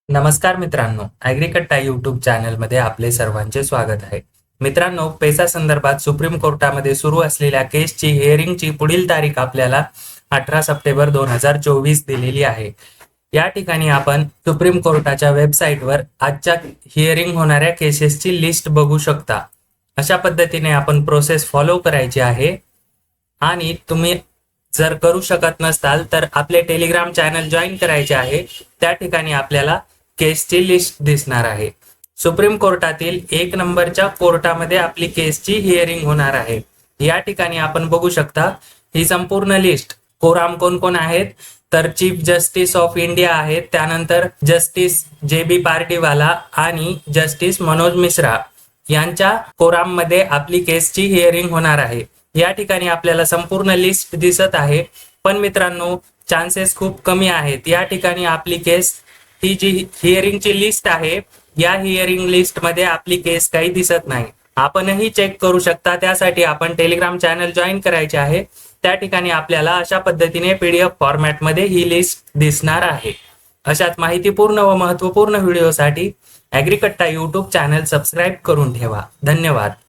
नमस्कार मित्रांनो, ॲग्रीकट्टा यूट्यूब चॅनलमध्ये आपले सर्वांचे स्वागत आहे. मित्रांनो, पेसा संदर्भात सुप्रीम कोर्टामध्ये सुरू असलेल्या केसची हिअरिंगची पुढील तारीख आपल्याला 18 सप्टेंबर 2024 दिलेली आहे. या ठिकाणी आपण सुप्रीम कोर्टाच्या वेबसाईटवर आजच्या हिअरिंग होणाऱ्या केसेसची लिस्ट बघू शकता. अशा पद्धतीने आपण प्रोसेस फॉलो करायची आहे. आणि तुम्ही जर करू शकत नसाल तर आपले टेलिग्राम चॅनल जॉईन करायचे आहे. त्या ठिकाणी आपल्याला केसची लिस्ट दिसणार आहे. सुप्रीम कोर्टातील 1 नंबरच्या कोर्टामध्ये आपली केसची हिअरिंग होणार आहे. या ठिकाणी आपण बघू शकता ही संपूर्ण लिस्ट. कोराम कोण कोण आहेत तर चीफ जस्टिस ऑफ इंडिया आहेत, त्यानंतर जस्टिस JB पार्टीवाला आणि जस्टिस मनोज मिश्रा यांच्या कोराम मध्ये आपली केसची हिअरिंग होणार आहे. या ठिकाणी आपल्याला संपूर्ण लिस्ट दिसत आहे, पण मित्रांनो चान्सेस खूप कमी आहेत. या ठिकाणी आपली केस ही जी हिअरिंगची लिस्ट आहे, या हिअरिंग लिस्ट मध्ये आपली केस काही दिसत नाही. आपणही चेक करू शकता. त्यासाठी आपण टेलिग्राम चॅनल जॉईन करायचे आहे. त्या ठिकाणी आपल्याला अशा पद्धतीने PDF फॉर्मॅटमध्ये ही लिस्ट दिसणार आहे. अशाच माहितीपूर्ण व महत्त्वपूर्ण व्हिडिओसाठी ॲग्रीकट्टा यूट्यूब चॅनल सबस्क्राईब करून ठेवा. धन्यवाद.